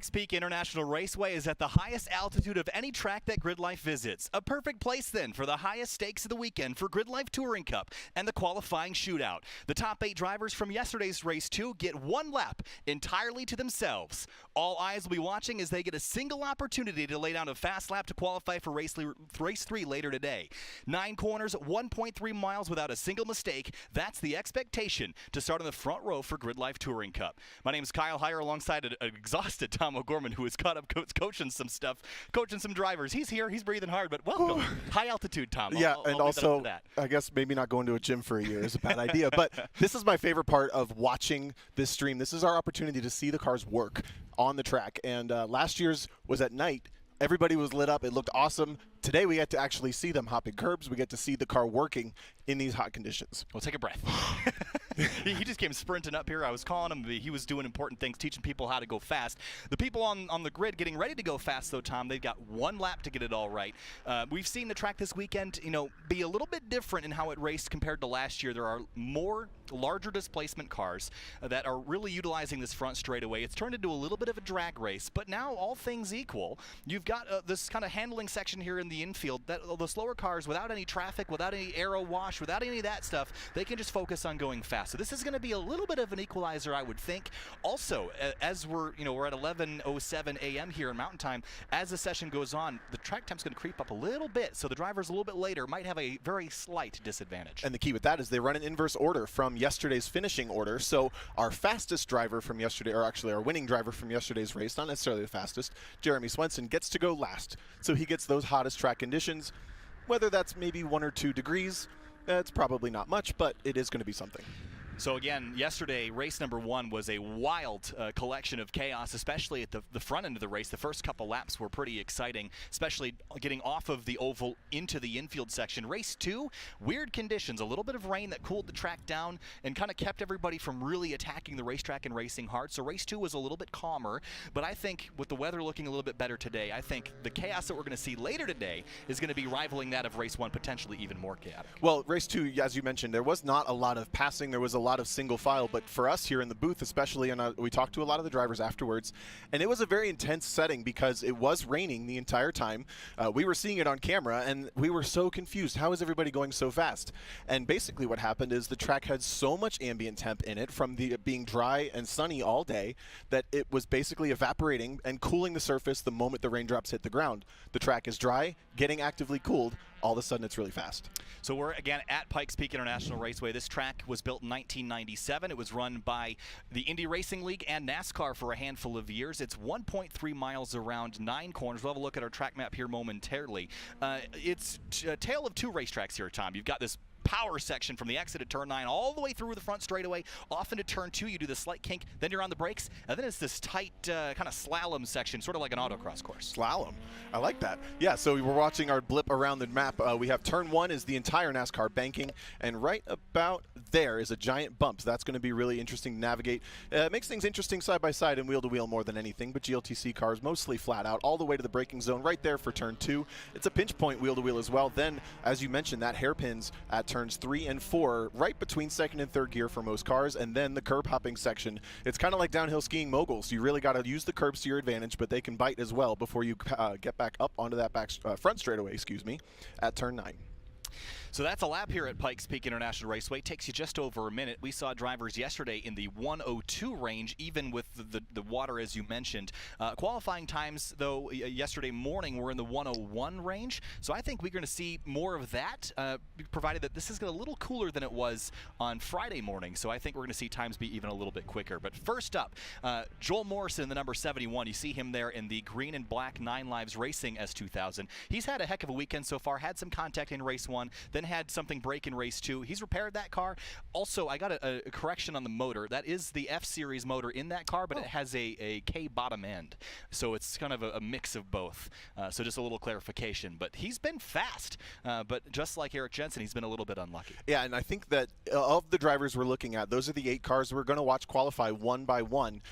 Pikes Peak International Raceway is at the highest altitude of any track that GRIDLIFE visits. A perfect place then for the highest stakes of the weekend for GRIDLIFE Touring Cup and the qualifying shootout. The top 8 drivers from yesterday's race 2 get 1 lap entirely to themselves. All eyes will be watching as they get a single opportunity to lay down a fast lap to qualify for race 3 later today. 9 corners, 1.3 miles without a single mistake. That's the expectation to start in the front row for GRIDLIFE Touring Cup. My name is Kyle Heyer alongside an exhausted Tom O'Gorman, who is caught up coaching some stuff, coaching some drivers. He's here, he's breathing hard, but welcome. High altitude, Tom. Yeah, I'll and also, I guess maybe not going to a gym for a year is a bad idea, but this is my favorite part of watching this stream. This is our opportunity to see the cars work on the track, and last year's was at night. Everybody was lit up. It looked awesome. Today we get to actually see them hopping curbs. We get to see the car working in these hot conditions. Well, take a breath. He just came sprinting up here. I was calling him. He was doing important things, teaching people how to go fast. The people on the grid getting ready to go fast, though, Tom, they've got 1 lap to get it all right. We've seen the track this weekend, be a little bit different in how it raced compared to last year. There are more larger displacement cars that are really utilizing this front straightaway. It's turned into a little bit of a drag race, but now all things equal, you've got this kind of handling section here in the infield that the slower cars, without any traffic, without any aero wash, without any of that stuff, they can just focus on going fast. So this is going to be a little bit of an equalizer, I would think. Also, as we're at 11:07 a.m. here in Mountain Time, as the session goes on, the track time's going to creep up a little bit, so the drivers a little bit later might have a very slight disadvantage. And the key with that is they run in inverse order from yesterday's finishing order. So our fastest driver from yesterday, or actually our winning driver from yesterday's race, not necessarily the fastest, Jeremy Swenson, gets to go last. So he gets those hottest track conditions. Whether that's maybe 1 or 2 degrees, it's probably not much, but it is going to be something. So again, yesterday, race number 1 was a wild collection of chaos, especially at the front end of the race. The first couple laps were pretty exciting, especially getting off of the oval into the infield section. Race 2, weird conditions, a little bit of rain that cooled the track down and kind of kept everybody from really attacking the racetrack and racing hard. So race 2 was a little bit calmer, but I think with the weather looking a little bit better today, I think the chaos that we're going to see later today is going to be rivaling that of race 1, potentially even more chaotic. Well, race 2, as you mentioned, there was not a lot of passing. There was a lot of single file, but for us here in the booth especially, and we talked to a lot of the drivers afterwards, and it was a very intense setting because it was raining the entire time. We were seeing it on camera and we were so confused. How is everybody going so fast? And basically what happened is the track had so much ambient temp in it from being dry and sunny all day that it was basically evaporating and cooling the surface the moment the raindrops hit the ground. The track is dry, getting actively cooled. All of a sudden, it's really fast. So we're, again, at Pikes Peak International Raceway. This track was built in 1997. It was run by the Indy Racing League and NASCAR for a handful of years. It's 1.3 miles around 9 corners. We'll have a look at our track map here momentarily. It's a tale of 2 racetracks here, Tom. You've got this power section from the exit at turn 9 all the way through the front straightaway, off into turn 2. You do the slight kink, then you're on the brakes, and then it's this tight kind of slalom section, sort of like an autocross course. Slalom. I like that. Yeah, so we were watching our blip around the map. We have turn 1 is the entire NASCAR banking, and right about there is a giant bump. So that's going to be really interesting to navigate. It makes things interesting side by side and wheel to wheel more than anything, but GLTC cars mostly flat out all the way to the braking zone right there for turn 2. It's a pinch point wheel to wheel as well. Then, as you mentioned, that hairpins at turns 3 and 4, right between 2nd and 3rd gear for most cars, and then the curb hopping section. It's kind of like downhill skiing moguls. You really got to use the curbs to your advantage, but they can bite as well before you get back up onto that front straightaway, at turn 9. So that's a lap here at Pikes Peak International Raceway. It takes you just over a minute. We saw drivers yesterday in the 1:02 range, even with the water, as you mentioned. Qualifying times, though, yesterday morning were in the 1:01 range. So I think we're going to see more of that, provided that this is a little cooler than it was on Friday morning. So I think we're going to see times be even a little bit quicker. But first up, Joel Morrison, the number 71. You see him there in the green and black 9 Lives Racing S2000. He's had a heck of a weekend so far. Had some contact in race 1, then had something break in race 2. He's repaired that car. Also, I got a correction on the motor. That is the F-Series motor in that car, but it has a K bottom end. So it's kind of a mix of both. So just a little clarification. But he's been fast. But just like Eric Jensen, he's been a little bit unlucky. Yeah, and I think that of the drivers we're looking at, those are the 8 cars we're going to watch qualify one by one.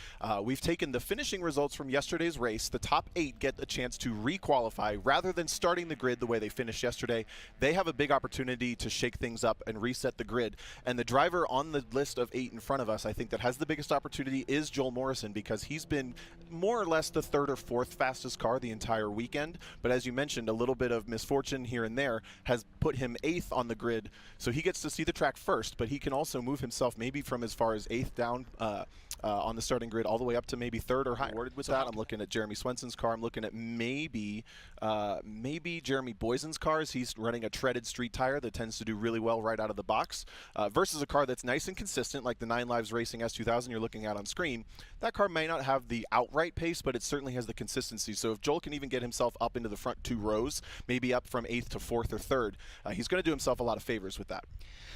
We've taken the finishing results from yesterday's race. The top 8 get a chance to re-qualify rather than starting the grid the way they finished yesterday. They have a big opportunity opportunity to shake things up and reset the grid. And the driver on the list of 8 in front of us, I think that has the biggest opportunity is Joel Morrison, because he's been more or less the 3rd or 4th fastest car the entire weekend. But as you mentioned, a little bit of misfortune here and there has put him 8th on the grid. So he gets to see the track first, but he can also move himself maybe from as far as 8th down on the starting grid all the way up to maybe 3rd or higher. With that, I'm looking at Jeremy Swenson's car. I'm looking at maybe Jeremy Boysen's cars. He's running a treaded street tire that tends to do really well right out of the box versus a car that's nice and consistent like the 9 Lives Racing S2000 you're looking at on screen. That car may not have the outright pace, but it certainly has the consistency. So if Joel can even get himself up into the front 2 rows, maybe up from 8th to 4th or 3rd, he's going to do himself a lot of favors with that.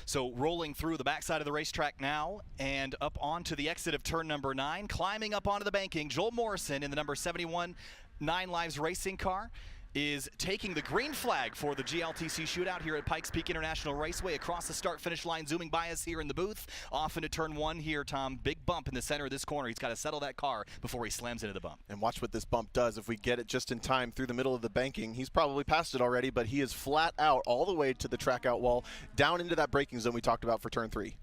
So rolling through the backside of the racetrack now and up onto the exit of turn number 9, climbing up onto the banking, Joel Morrison in the number 71 9 Lives Racing car is taking the green flag for the GLTC shootout here at Pikes Peak International Raceway across the start-finish line, zooming by us here in the booth. Off into turn 1 here, Tom. Big bump in the center of this corner. He's got to settle that car before he slams into the bump. And watch what this bump does. If we get it just in time through the middle of the banking, he's probably passed it already, but he is flat out all the way to the track out wall, down into that braking zone we talked about for turn 3.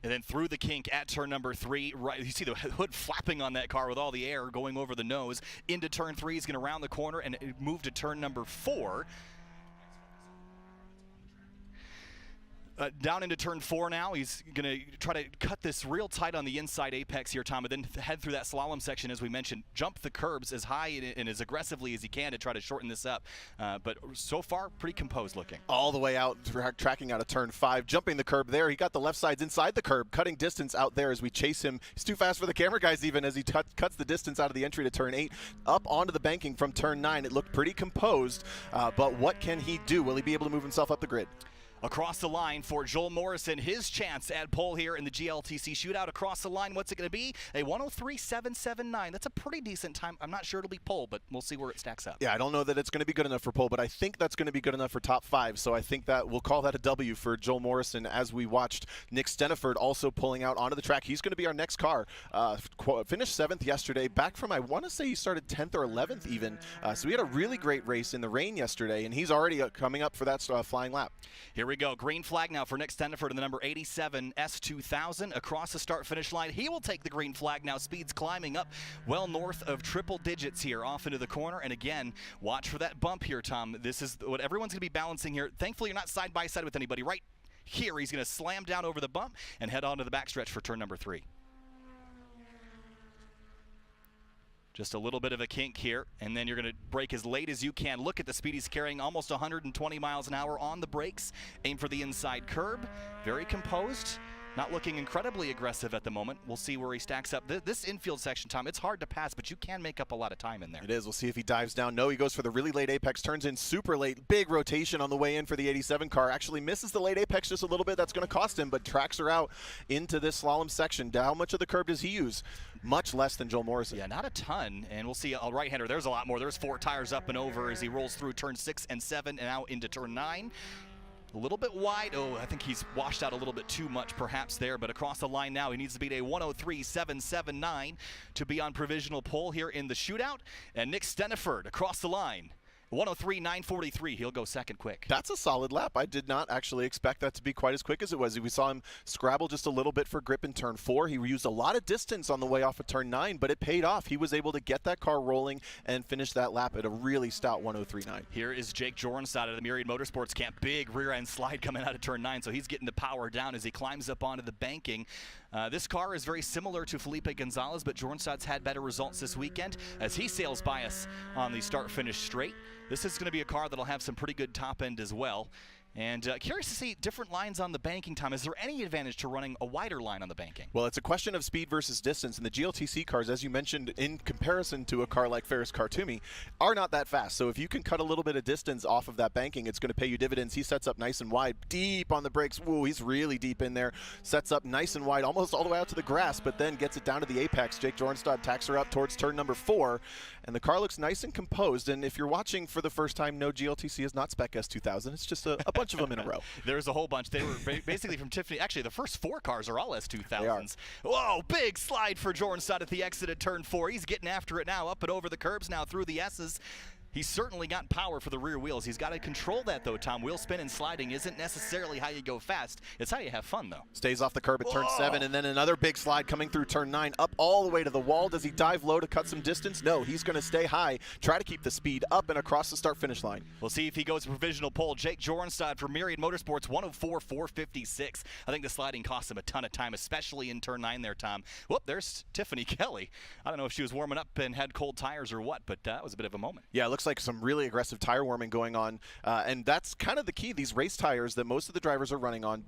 And then through the kink at turn number 3, right, you see the hood flapping on that car with all the air going over the nose. Into turn 3, he's going to round the corner and move to turn number 4. Down into turn 4 now. He's going to try to cut this real tight on the inside apex here, Tom, and then head through that slalom section, as we mentioned. Jump the curbs as high and as aggressively as he can to try to shorten this up. But so far, pretty composed looking. All the way out, tracking out of turn 5, jumping the curb there. He got the left sides inside the curb, cutting distance out there as we chase him. He's too fast for the camera guys even as he cuts the distance out of the entry to turn 8. Up onto the banking from turn 9. It looked pretty composed, but what can he do? Will he be able to move himself up the grid? Across the line for Joel Morrison, his chance at pole here in the GLTC shootout. Across the line, what's it going to be? A 1:03.779. That's a pretty decent time. I'm not sure it'll be pole, but we'll see where it stacks up. Yeah, I don't know that it's going to be good enough for pole, but I think that's going to be good enough for top 5. So I think that we'll call that a W for Joel Morrison as we watched Nick Steniford also pulling out onto the track. He's going to be our next car. Finished 7th yesterday, back from, I want to say he started 10th or 11th even. So we had a really great race in the rain yesterday, and he's already coming up for that flying lap. Here we go. Green flag now for Nick Steniford in the number 87 S2000 across the start-finish line. He will take the green flag now. Speeds climbing up well north of triple digits here off into the corner. And again, watch for that bump here, Tom. This is what everyone's going to be balancing here. Thankfully, you're not side by side with anybody. Right here, he's going to slam down over the bump and head on to the backstretch for turn number 3. Just a little bit of a kink here, and then you're going to brake as late as you can. Look at the speed he's carrying, almost 120 miles an hour on the brakes. Aim for the inside curb. Very composed. Not looking incredibly aggressive at the moment. We'll see where he stacks up. This infield section, Tom, it's hard to pass, but you can make up a lot of time in there. It is. We'll see if he dives down. No, he goes for the really late apex, turns in super late. Big rotation on the way in for the 87 car. Actually misses the late apex just a little bit. That's going to cost him, but tracks her out into this slalom section. How much of the curb does he use? Much less than Joel Morrison. Yeah, not a ton. And we'll see a right-hander. There's a lot more. There's 4 tires up and over as he rolls through turn 6 and 7 and out into turn 9. A little bit wide. Oh, I think he's washed out a little bit too much perhaps there, but across the line now, he needs to beat a 1:03.779 to be on provisional pole here in the shootout. And Nick Steniford across the line. 1:03.943. He'll go second quick. That's a solid lap. I did not actually expect that to be quite as quick as it was. We saw him scrabble just a little bit for grip in turn 4. He used a lot of distance on the way off of turn 9, but it paid off. He was able to get that car rolling and finish that lap at a really stout 1:03.9. Here is Jake Jornstad of the Myriad Motorsports Camp. Big rear end slide coming out of turn 9, so he's getting the power down as he climbs up onto the banking. This car is very similar to Felipe Gonzalez, but Jornstad's had better results this weekend as he sails by us on the start-finish straight. This is going to be a car that'll have some pretty good top end as well. And curious to see different lines on the banking, Tom. Is there any advantage to running a wider line on the banking? Well, it's a question of speed versus distance, and the GLTC cars, as you mentioned, in comparison to a car like Ferris Khartoumi, are not that fast. So if you can cut a little bit of distance off of that banking, it's going to pay you dividends. He sets up nice and wide, deep on the brakes. Whoa, he's really deep in there. Sets up nice and wide, almost all the way out to the grass, but then gets it down to the apex. Jake Jornstad tacks her up towards turn number 4, and the car looks nice and composed. And if you're watching for the first time, no, GLTC is not Spec S2000. It's just a bunch of them in a row. There's a whole bunch. They were basically from Tiffany. Actually, the first 4 cars are all S2000s. Whoa, big slide for Jornstad at the exit at turn 4. He's getting after it now, up and over the curbs now through the S's. He's certainly got power for the rear wheels. He's got to control that, though, Tom. Wheel spin and sliding isn't necessarily how you go fast. It's how you have fun, though. Stays off the curb at turn 7, and then another big slide coming through turn 9, up all the way to the wall. Does he dive low to cut some distance? No, he's going to stay high, try to keep the speed up and across the start-finish line. We'll see if he goes provisional pole. Jake Jorenstad for Myriad Motorsports, 104.456. I think the sliding cost him a ton of time, especially in turn 9 there, Tom. Whoop, there's Tiffany Kelly. I don't know if she was warming up and had cold tires or what, but that was a bit of a moment. Yeah, it looks like some really aggressive tire warming going on, and that's kind of the key. These race tires that most of the drivers are running on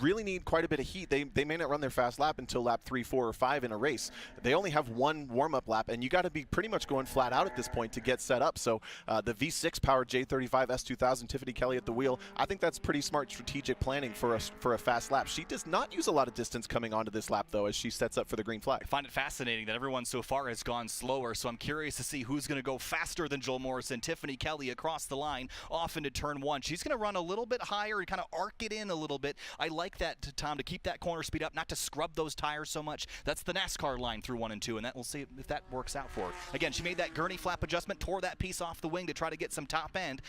really need quite a bit of heat. They may not run their fast lap until lap 3, 4, or 5 in a race. They only have one warm-up lap, and you got to be pretty much going flat out at this point to get set up. So the V6 powered J35 S2000, Tiffany Kelly at the wheel, I think that's pretty smart strategic planning for a fast lap. She does not use a lot of distance coming onto this lap, though, as she sets up for the green flag. I find it fascinating that everyone so far has gone slower, so I'm curious to see who's going to go faster than Joel Morrison. Tiffany Kelly across the line, off into turn 1. She's going to run a little bit higher and kind of arc it in a little bit. I like that, Tom, to keep that corner speed up, not to scrub those tires so much. That's the NASCAR line through 1 and 2, and that we'll see if that works out for her. Again, she made that gurney flap adjustment, tore that piece off the wing to try to get some top end.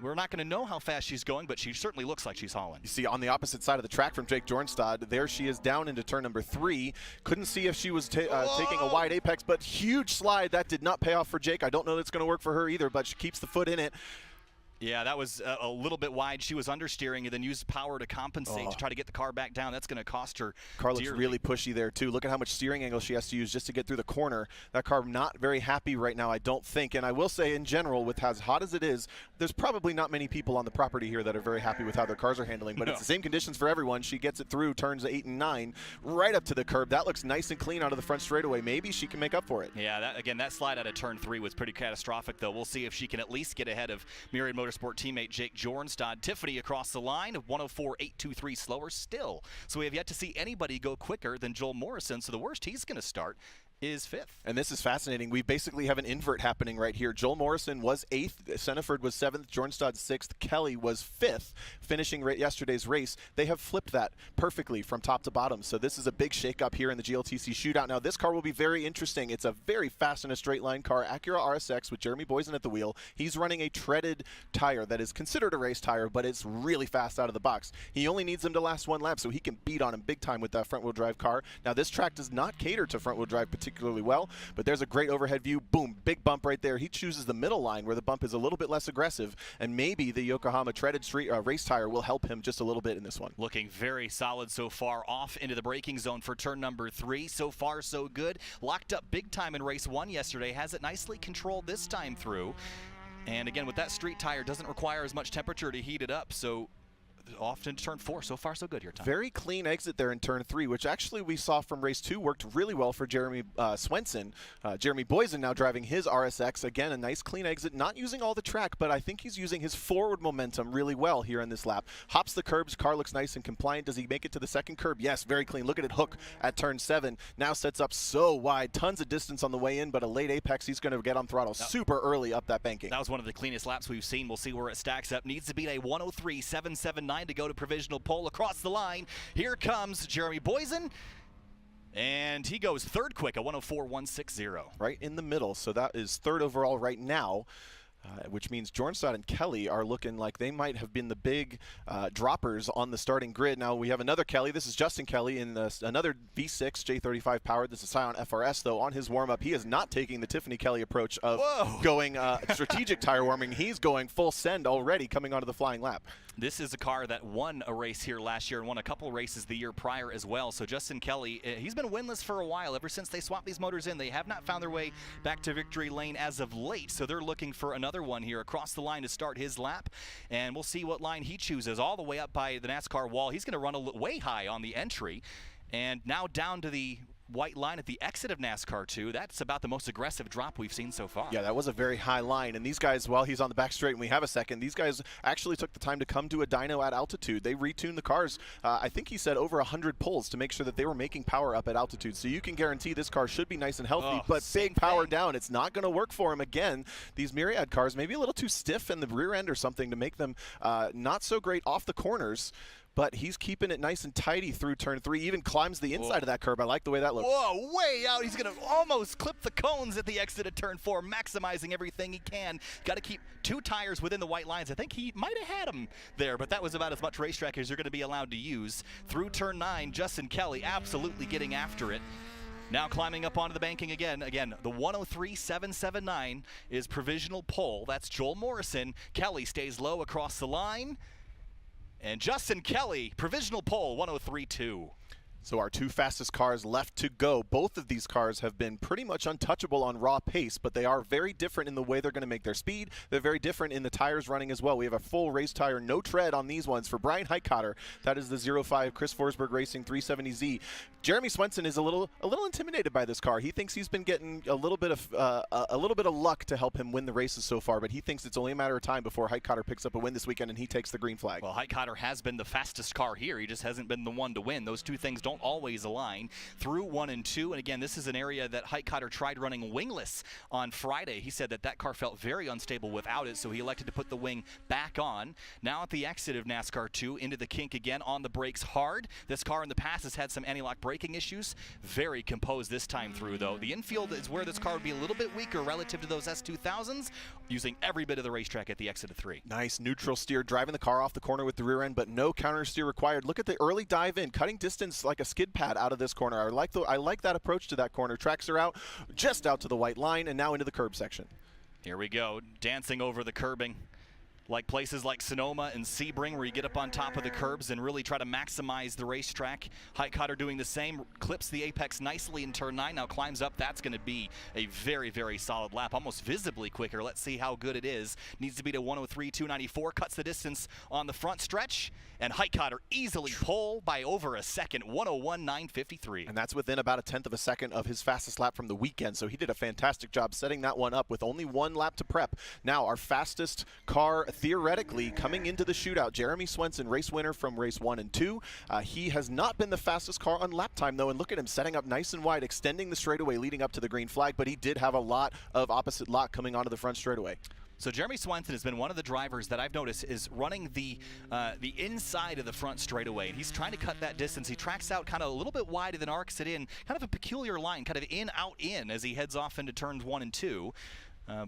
We're not going to know how fast she's going, but she certainly looks like she's hauling. You see on the opposite side of the track from Jake Jorenstad, there she is down into turn number 3. Couldn't see if she was taking a wide apex, but huge slide. That did not pay off for Jake. I don't know that's going to work for her either, but she keeps the foot in it. Yeah, that was a little bit wide. She was understeering and then used power to compensate to try to get the car back down. That's going to cost her Car looks really pushy there, too. Look at how much steering angle she has to use just to get through the corner. That car not very happy right now, I don't think. And I will say, in general, with as hot as it is, there's probably not many people on the property here that are very happy with how their cars are handling. But it's the same conditions for everyone. She gets it through turns 8 and 9, right up to the curb. That looks nice and clean out of the front straightaway. Maybe she can make up for it. Yeah, that slide out of turn 3 was pretty catastrophic, though. We'll see if she can at least get ahead of Myriad Motorsport teammate Jake Jorenstad. Tiffany across the line, 104.823 slower still. So we have yet to see anybody go quicker than Joel Morrison. So the worst he's going to start is 5th. And this is fascinating. We basically have an invert happening right here. Joel Morrison was 8th, Senneford was 7th, Jorenstad 6th, Kelly was 5th, finishing yesterday's race. They have flipped that perfectly from top to bottom. So this is a big shakeup here in the GLTC shootout. Now this car will be very interesting. It's a very fast and a straight line car, Acura RSX with Jeremy Boysen at the wheel. He's running a treaded tire that is considered a race tire, but it's really fast out of the box. He only needs them to last 1 lap, so he can beat on him big time with that front-wheel drive car. Now this track does not cater to front-wheel drive particularly well, but there's a great overhead view. Boom, big bump right there. He chooses the middle line where the bump is a little bit less aggressive, and maybe the Yokohama treaded street race tire will help him just a little bit in this one. Looking very solid so far, off into the braking zone for turn number 3. So far, so good. Locked up big time in race 1 yesterday. Has it nicely controlled this time through. And again, with that street tire, doesn't require as much temperature to heat it up, so off into turn 4. So far, so good here, Tom. Very clean exit there in turn 3, which actually we saw from race 2 worked really well for Jeremy Swenson. Jeremy Boysen now driving his RSX. Again, a nice clean exit, not using all the track, but I think he's using his forward momentum really well here in this lap. Hops the curbs, car looks nice and compliant. Does he make it to the second curb? Yes, very clean. Look at it hook at turn 7. Now sets up so wide, tons of distance on the way in, but a late apex, he's going to get on throttle super early up that banking. That was one of the cleanest laps we've seen. We'll see where it stacks up. Needs to beat a 103.779 to go to provisional pole across the line. Here comes Jeremy Boysen, and he goes 3rd quick, a 104.160. Right in the middle, so that is 3rd overall right now. Which means Jorenstad and Kelly are looking like they might have been the big droppers on the starting grid. Now we have another Kelly. This is Justin Kelly in another V6 J35 powered. This is Scion FRS, though. On his warm-up, he is not taking the Tiffany Kelly approach of going strategic tire warming. He's going full send already coming onto the flying lap. This is a car that won a race here last year and won a couple races the year prior as well. So Justin Kelly, he's been winless for a while. Ever since they swapped these motors in, they have not found their way back to victory lane as of late. So they're looking for another one here across the line to start his lap. And we'll see what line he chooses. All the way up by the NASCAR wall. He's going to run way high on the entry. And now down to the white line at the exit of NASCAR 2. That's about the most aggressive drop we've seen so far. Yeah, that was a very high line. And these guys, while he's on the back straight and we have a second, these guys actually took the time to come to a dyno at altitude. They retuned the cars, I think he said over 100 pulls to make sure that they were making power up at altitude. So you can guarantee this car should be nice and healthy, but big power down. It's not going to work for him again. These Myriad cars maybe a little too stiff in the rear end or something to make them not so great off the corners. but he's keeping it nice and tidy through turn 3, even climbs the inside of that curb. I like the way that looks. Whoa, way out. He's going to almost clip the cones at the exit of turn 4, maximizing everything he can. Got to keep 2 tires within the white lines. I think he might have had them there, but that was about as much racetrack as you're going to be allowed to use. Through turn 9, Justin Kelly absolutely getting after it. Now climbing up onto the banking again. Again, the 103.779 is provisional pole. That's Joel Morrison. Kelly stays low across the line. And Justin Kelly, provisional pole, 103.2. So our 2 fastest cars left to go. Both of these cars have been pretty much untouchable on raw pace, but they are very different in the way they're going to make their speed. They're very different in the tires running as well. We have a full race tire, no tread on these ones for Brian Heitkotter. That is the 05 Chris Forsberg Racing 370Z. Jeremy Swenson is a little intimidated by this car. He thinks he's been getting a little bit of luck to help him win the races so far, but he thinks it's only a matter of time before Heitkotter picks up a win this weekend and he takes the green flag. Well, Heitkotter has been the fastest car here. He just hasn't been the one to win. Those two things don't always align. Through 1 and 2, and again, this is an area that Heitkotter tried running wingless on Friday. He said that car felt very unstable without it, so he elected to put the wing back on. Now at the exit of NASCAR 2, into the kink again, on the brakes hard. This car in the past has had some anti-lock braking issues. Very composed this time through, though. The infield is where this car would be a little bit weaker relative to those S2000s, using every bit of the racetrack at the exit of 3. Nice neutral steer, driving the car off the corner with the rear end, but no counter steer required. Look at the early dive in, cutting distance like a skid pad out of this corner. I like that approach to that corner. Tracks are out, just out to the white line, and now into the curb section. Here we go, dancing over the curbing. Like places like Sonoma and Sebring, where you get up on top of the curbs and really try to maximize the racetrack. Heitkotter doing the same, clips the apex nicely in turn 9, now climbs up. That's going to be a very, very solid lap, almost visibly quicker. Let's see how good it is. Needs to be to 103.294, cuts the distance on the front stretch, and Heitkotter easily pole by over a second, 101.953. And that's within about a 1/10 of a second of his fastest lap from the weekend, so he did a fantastic job setting that one up with only 1 lap to prep. Now our fastest car theoretically coming into the shootout, Jeremy Swenson, race winner from race 1 and 2. He has not been the fastest car on lap time, though, and look at him setting up nice and wide, extending the straightaway leading up to the green flag, but he did have a lot of opposite lock coming onto the front straightaway. So Jeremy Swenson has been one of the drivers that I've noticed is running the inside of the front straightaway, and he's trying to cut that distance. He tracks out kind of a little bit wider than arcs it in, kind of a peculiar line, kind of in, out, in, as he heads off into turns 1 and 2.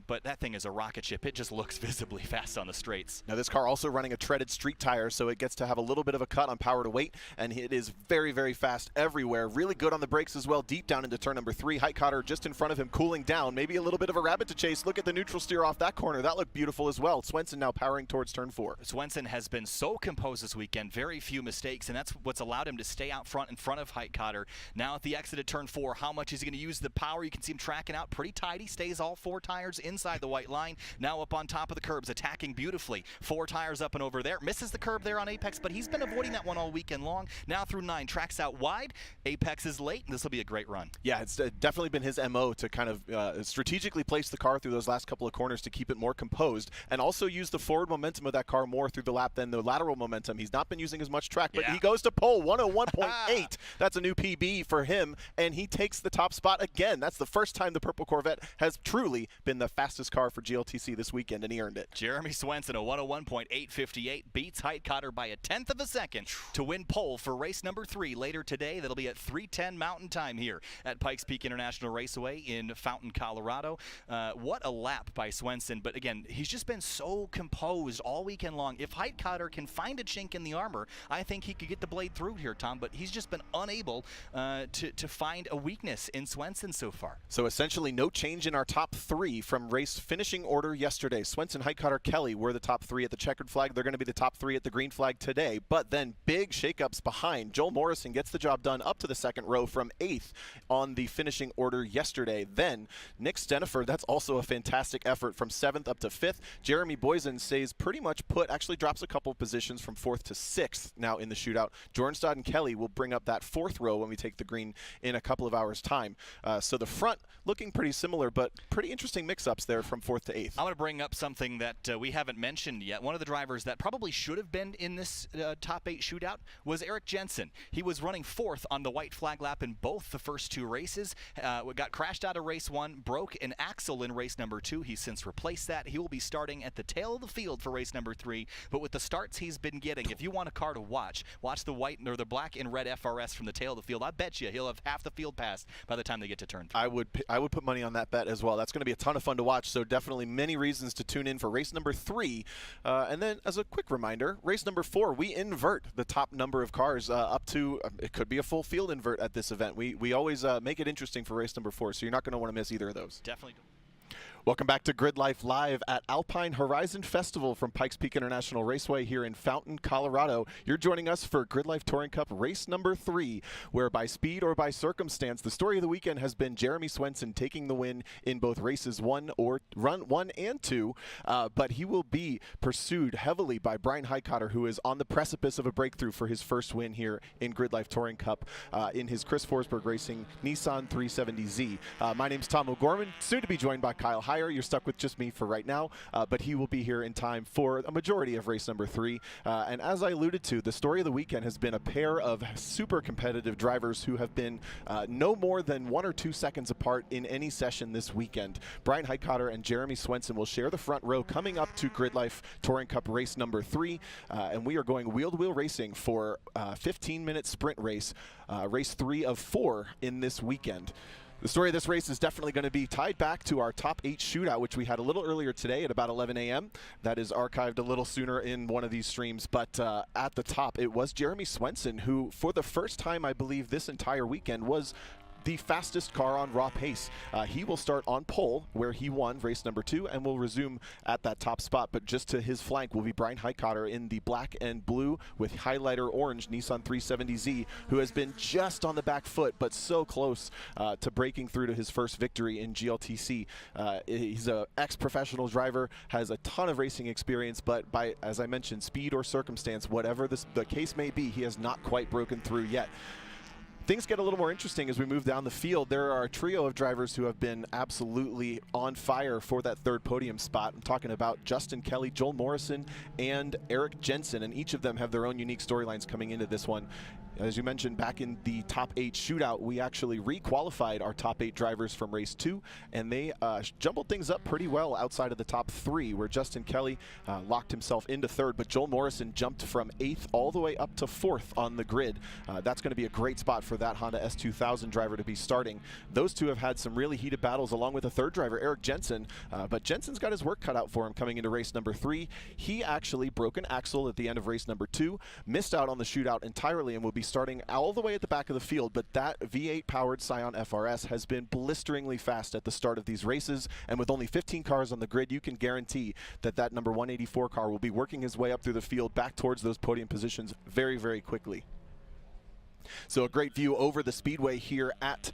But that thing is a rocket ship. It just looks visibly fast on the straights. Now this car also running a treaded street tire, so it gets to have a little bit of a cut on power to weight, and it is very, very fast everywhere. Really good on the brakes as well, deep down into turn number 3. Heitkotter just in front of him, cooling down. Maybe a little bit of a rabbit to chase. Look at the neutral steer off that corner. That looked beautiful as well. Swenson now powering towards turn 4. Swenson has been so composed this weekend, very few mistakes, and that's what's allowed him to stay out front in front of Heitkotter. Now at the exit of turn 4, how much is he going to use the power? You can see him tracking out pretty tight. He stays all 4 tires inside the white line. Now up on top of the curbs, attacking beautifully. 4 tires up and over there. Misses the curb there on apex, but he's been avoiding that one all weekend long. Now through 9, tracks out wide. Apex is late, and this will be a great run. Yeah, it's definitely been his MO to kind of strategically place the car through those last couple of corners to keep it more composed, and also use the forward momentum of that car more through the lap than the lateral momentum. He's not been using as much track, but he goes to pole, 101.8. That's a new PB for him, and he takes the top spot again. That's the first time the Purple Corvette has truly been the fastest car for GLTC this weekend, and he earned it. Jeremy Swenson, a 101.858, beats Heitkotter by a 1/10 of a second to win pole for race number 3 later today. That'll be at 3:10 Mountain Time here at Pikes Peak International Raceway in Fountain, Colorado. What a lap by Swenson, but again, he's just been so composed all weekend long. If Heitkotter can find a chink in the armor, I think he could get the blade through here, Tom, but he's just been unable to find a weakness in Swenson so far. So essentially no change in our top 3 from race finishing order yesterday. Swenson, Heitkotter, Kelly were the top 3 at the checkered flag. They're going to be the top 3 at the green flag today, but then big shakeups behind. Joel Morrison gets the job done up to the 2nd row from 8th on the finishing order yesterday. Then Nick Steniford, that's also a fantastic effort, from 7th up to 5th. Jeremy Boysen stays pretty much put, actually drops a couple positions from 4th to 6th now in the shootout. Jornstad and Kelly will bring up that 4th row when we take the green in a couple of hours' time. So the front looking pretty similar, but pretty interesting mix-ups there from 4th to 8th. I want to bring up something that we haven't mentioned yet. One of the drivers that probably should have been in this top 8 shootout was Eric Jensen. He was running 4th on the white flag lap in both the first 2 races. Got crashed out of race 1, broke an axle in race number 2. He's since replaced that. He will be starting at the tail of the field for race number 3. But with the starts he's been getting, if you want a car to watch the white or the black and red FRS from the tail of the field. I bet you he'll have half the field passed by the time they get to turn 3. I would put money on that bet as well. That's going to be a ton of fun to watch, so definitely many reasons to tune in for race number 3. And then as a quick reminder, race number 4, we invert the top number of cars up to, it could be a full field invert at this event. We always make it interesting for race number 4, so you're not going to want to miss either of those. Definitely. Welcome back to Grid Life live at Alpine Horizon Festival from Pikes Peak International Raceway here in Fountain, Colorado. You're joining us for Grid Life Touring Cup race number 3, where by speed or by circumstance, the story of the weekend has been Jeremy Swenson taking the win in both races 1 and 2, but he will be pursued heavily by Brian Highcotter, who is on the precipice of a breakthrough for his first win here in Grid Life Touring Cup in his Chris Forsberg Racing Nissan 370Z. My name's Tom O'Gorman, soon to be joined by Kyle Higher. You're stuck with just me for right now, but he will be here in time for a majority of race number 3. And as I alluded to, the story of the weekend has been a pair of super competitive drivers who have been no more than 1 or 2 seconds apart in any session this weekend. Brian Highcotter and Jeremy Swenson will share the front row coming up to Grid Life Touring Cup race number 3, and we are going wheel-to-wheel racing for a 15-minute sprint race, race 3 of 4 in this weekend. The story of this race is definitely going to be tied back to our top 8 shootout, which we had a little earlier today at about 11 a.m. That is archived a little sooner in one of these streams, but at the top it was Jeremy Swenson, who for the first time I believe this entire weekend was the fastest car on raw pace. He will start on pole, where he won race number 2, and will resume at that top spot. But just to his flank will be Brian Highcotter in the black and blue with highlighter orange Nissan 370Z, who has been just on the back foot, but so close to breaking through to his first victory in GLTC. He's an ex-professional driver, has a ton of racing experience, but by, as I mentioned, speed or circumstance, whatever the case may be, he has not quite broken through yet. Things get a little more interesting as we move down the field. There are a trio of drivers who have been absolutely on fire for that 3rd podium spot. I'm talking about Justin Kelly, Joel Morrison, and Eric Jensen, and each of them have their own unique storylines coming into this one. As you mentioned, back in the top 8 shootout, we actually requalified our top 8 drivers from race 2, and they jumbled things up pretty well outside of the top 3, where Justin Kelly locked himself into 3rd, but Joel Morrison jumped from 8th all the way up to 4th on the grid. That's going to be a great spot for that Honda S2000 driver to be starting. Those two have had some really heated battles along with a 3rd driver, Eric Jensen, but Jensen's got his work cut out for him coming into race number 3. He actually broke an axle at the end of race number 2, missed out on the shootout entirely, and will be starting all the way at the back of the field. But that V8 powered Scion FRS has been blisteringly fast at the start of these races, and with only 15 cars on the grid, you can guarantee that that number 184 car will be working his way up through the field back towards those podium positions very, very quickly. So a great view over the speedway here at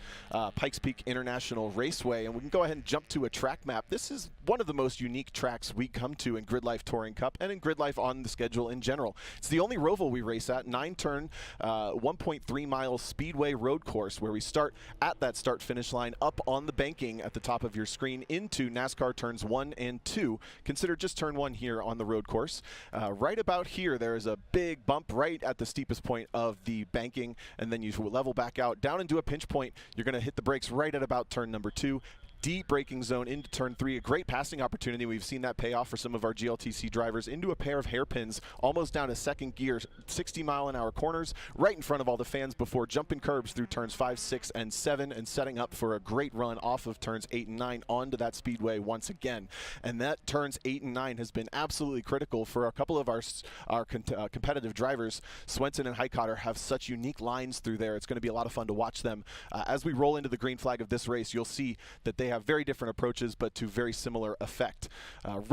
Pikes Peak International Raceway, and we can go ahead and jump to a track map. This is one of the most unique tracks we come to in Grid Life Touring Cup and in Grid Life on the schedule in general. It's the only roval we race at, 9-turn, 1.3 mile speedway road course, where we start at that start-finish line up on the banking at the top of your screen into NASCAR turns 1 and 2. Consider just turn 1 here on the road course. Right about here, there is a big bump right at the steepest point of the banking, and then you level back out down into a pinch point. You're going to hit the brakes right at about turn number 2. Deep braking zone into turn 3, a great passing opportunity. We've seen that pay off for some of our GLTC drivers into a pair of hairpins almost down to 2nd gear, 60-mile-an-hour corners right in front of all the fans before jumping curbs through turns 5, 6, and 7 and setting up for a great run off of turns 8 and 9 onto that speedway once again. And that turns 8 and 9 has been absolutely critical for a couple of our competitive drivers. Swenson and Highcotter have such unique lines through there. It's going to be a lot of fun to watch them. As we roll into the green flag of this race, you'll see that they have very different approaches, but to very similar effect.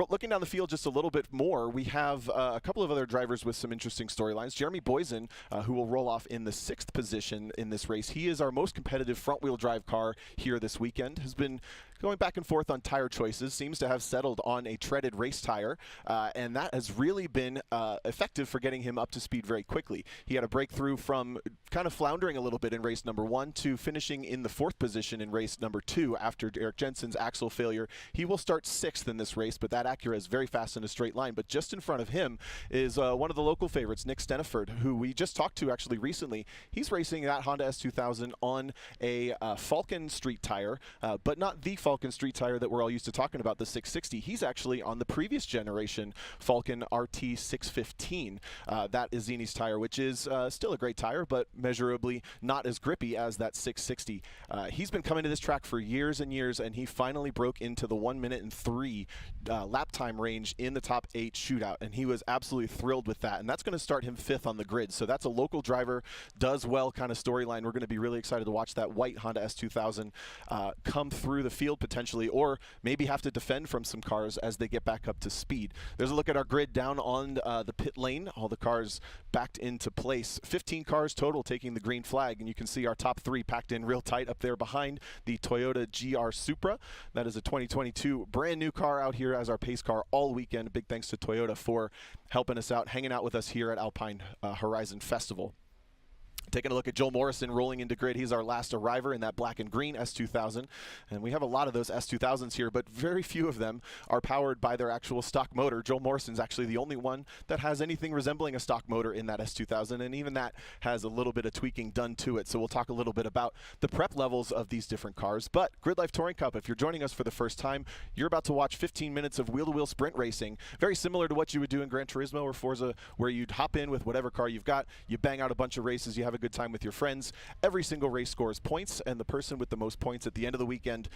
Looking down the field just a little bit more, we have a couple of other drivers with some interesting storylines. Jeremy Boysen, who will roll off in the 6th position in this race. He is our most competitive front-wheel drive car here this weekend. Has been going back and forth on tire choices, seems to have settled on a treaded race tire, and that has really been effective for getting him up to speed very quickly. He had a breakthrough from kind of floundering a little bit in race number 1 to finishing in the 4th position in race number 2 after Eric Jensen's axle failure. He will start 6th in this race, but that Acura is very fast in a straight line. But just in front of him is one of the local favorites, Nick Steniford, who we just talked to actually recently. He's racing that Honda S2000 on a Falken street tire, but not the Falken street tire that we're all used to talking about, the 660. He's actually on the previous generation Falken RT 615. That is Zini's tire, which is still a great tire, but measurably not as grippy as that 660. He's been coming to this track for years and years, and he finally broke into the 1 minute and 3 lap time range in the top 8 shootout, and he was absolutely thrilled with that. And that's going to start him 5th on the grid. So that's a local driver, does well kind of storyline. We're going to be really excited to watch that white Honda S2000 come through the field potentially, or maybe have to defend from some cars as they get back up to speed. There's a look at our grid down on the pit lane. All the cars backed into place. 15 cars total taking the green flag, and you can see our top 3 packed in real tight up there behind the Toyota GR Supra. That is a 2022 brand new car out here as our pace car all weekend. Big thanks to Toyota for helping us out, hanging out with us here at Alpine Horizon Festival. Taking a look at Joel Morrison rolling into grid. He's our last arriver in that black and green S2000. And we have a lot of those S2000s here, but very few of them are powered by their actual stock motor. Joel Morrison's actually the only one that has anything resembling a stock motor in that S2000, and even that has a little bit of tweaking done to it. So we'll talk a little bit about the prep levels of these different cars. But GRIDLIFE Touring Cup, if you're joining us for the first time, you're about to watch 15 minutes of wheel-to-wheel sprint racing, very similar to what you would do in Gran Turismo or Forza, where you'd hop in with whatever car you've got, you bang out a bunch of races, you have a good time with your friends. Every single race scores points, and the person with the most points at the end of the weekend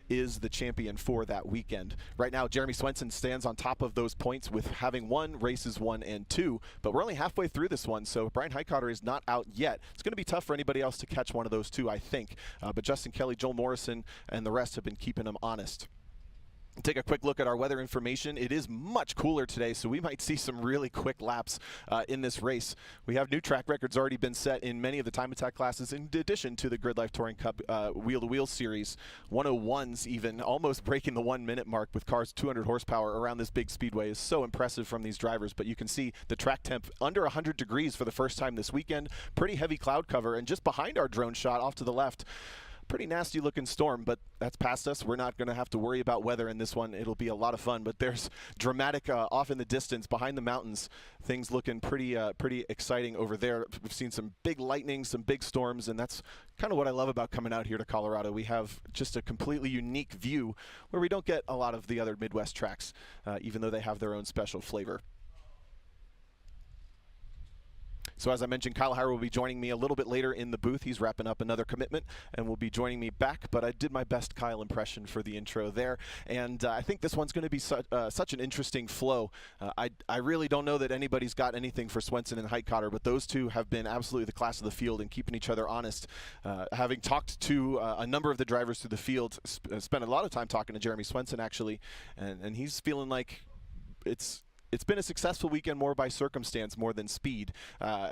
is the champion for that weekend. Right now, Jeremy Swenson stands on top of those points with having won races 1 and 2, but we're only halfway through this one, so Brian Highcotter is not out yet. It's going to be tough for anybody else to catch one of those 2, I think, but Justin Kelly, Joel Morrison, and the rest have been keeping them honest. Take a quick look at our weather information. It is much cooler today, so we might see some really quick laps in this race. We have new track records already been set in many of the time attack classes, in addition to the GRIDLIFE Touring Cup wheel-to-wheel series. 101s even, almost breaking the 1 minute mark with cars 200 horsepower around this big speedway is so impressive from these drivers. But you can see the track temp under 100 degrees for the first time this weekend. Pretty heavy cloud cover, and just behind our drone shot off to the left, pretty nasty looking storm, but that's past us. We're not going to have to worry about weather in this one. It'll be a lot of fun, but there's dramatic off in the distance behind the mountains. Things looking pretty exciting over there. We've seen some big lightning, some big storms, and that's kind of what I love about coming out here to Colorado. We have just a completely unique view where we don't get a lot of the other Midwest tracks, even though they have their own special flavor. So as I mentioned, Kyle Hire will be joining me a little bit later in the booth. He's wrapping up another commitment and will be joining me back, but I did my best Kyle impression for the intro there. And I think this one's going to be such an interesting flow. I really don't know that anybody's got anything for Swenson and Highcotter, but those two have been absolutely the class of the field and keeping each other honest. Having talked to a number of the drivers through the field, spent a lot of time talking to Jeremy Swenson actually, and he's feeling like it's been a successful weekend more by circumstance more than speed.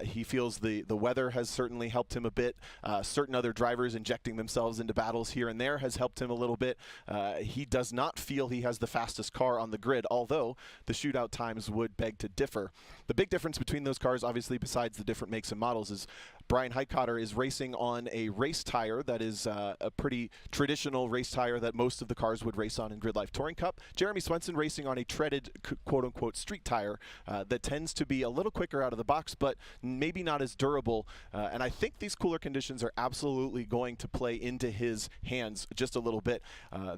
He feels the weather has certainly helped him a bit. Certain other drivers injecting themselves into battles here and there has helped him a little bit. He does not feel he has the fastest car on the grid, although the shootout times would beg to differ. The big difference between those cars, obviously, besides the different makes and models, is Brian Highcotter is racing on a race tire that is a pretty traditional race tire that most of the cars would race on in GRIDLIFE Touring Cup. Jeremy Swenson racing on a treaded, quote-unquote, street tire that tends to be a little quicker out of the box, but maybe not as durable. And I think these cooler conditions are absolutely going to play into his hands just a little bit.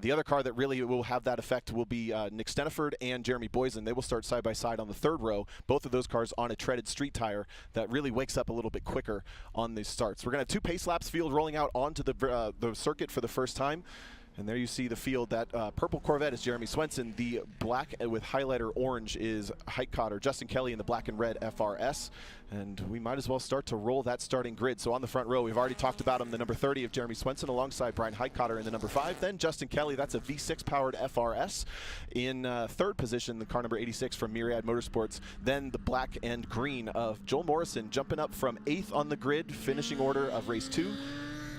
The other car that really will have that effect will be Nick Steniford and Jeremy Boysen. They will start side by side on the 3rd row, both of those cars on a treaded street tire that really wakes up a little bit quicker on these starts. We're going to have 2 pace laps field rolling out onto the circuit for the first time. And there you see the field. That purple Corvette is Jeremy Swenson. The black with highlighter orange is Highcotter. Justin Kelly in the black and red FRS. And we might as well start to roll that starting grid. So on the front row, we've already talked about him, the number 30 of Jeremy Swenson alongside Brian Highcotter in the number 5. Then Justin Kelly, that's a V6 powered FRS. In 3rd position, the car number 86 from Myriad Motorsports. Then the black and green of Joel Morrison jumping up from 8th on the grid, finishing order of race 2.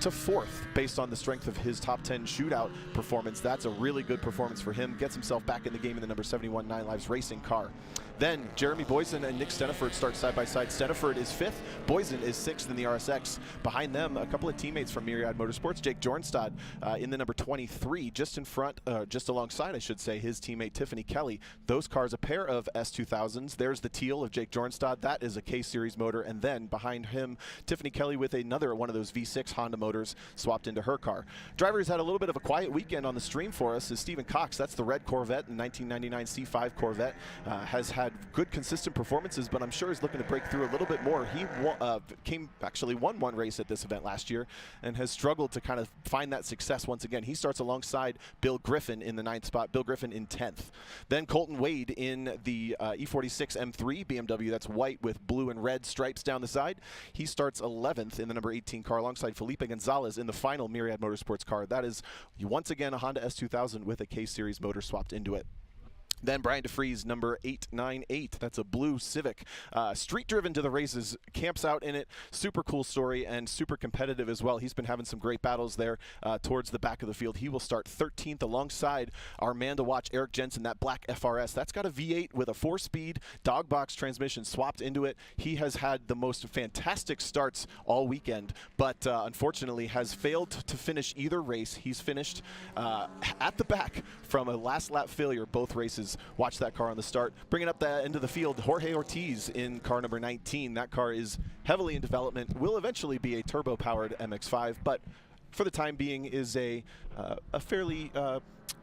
to 4th based on the strength of his top 10 shootout performance. That's a really good performance for him. Gets himself back in the game in the number 71 9 Lives Racing car. Then Jeremy Boysen and Nick Steniford start side by side. Steniford is 5th, Boysen is 6th in the RSX. Behind them, a couple of teammates from Myriad Motorsports. Jake Jornstad in the number 23, just in front, just alongside, I should say, his teammate Tiffany Kelly. Those cars, a pair of S2000s. There's the teal of Jake Jornstad. That is a K-Series motor. And then behind him, Tiffany Kelly with another one of those V6 Honda motors swapped into her car. Driver who's had a little bit of a quiet weekend on the stream for us is Stephen Cox. That's the red Corvette, the 1999 C5 Corvette. Has had good consistent performances, but I'm sure he's looking to break through a little bit more. He actually won one race at this event last year and has struggled to kind of find that success once again. He starts alongside Bill Griffin in the 9th spot, Bill Griffin in 10th. Then Colton Wade in the E46 M3 BMW, that's white with blue and red stripes down the side. He starts 11th in the number 18 car alongside Felipe Gonzalez in the final Myriad Motorsports car. That is once again a Honda S2000 with a K-Series motor swapped into it. Then Brian DeFries, number 898. That's a blue Civic. Street driven to the races, camps out in it. Super cool story and super competitive as well. He's been having some great battles there towards the back of the field. He will start 13th alongside our man to watch, Eric Jensen, that black FRS. That's got a V8 with a 4-speed dog box transmission swapped into it. He has had the most fantastic starts all weekend, but unfortunately has failed to finish either race. He's finished at the back from a last lap failure both races. Watch that car on the start. Bringing up the end of the field, Jorge Ortiz in car number 19. That car is heavily in development, will eventually be a turbo-powered MX-5, but for the time being is a fairly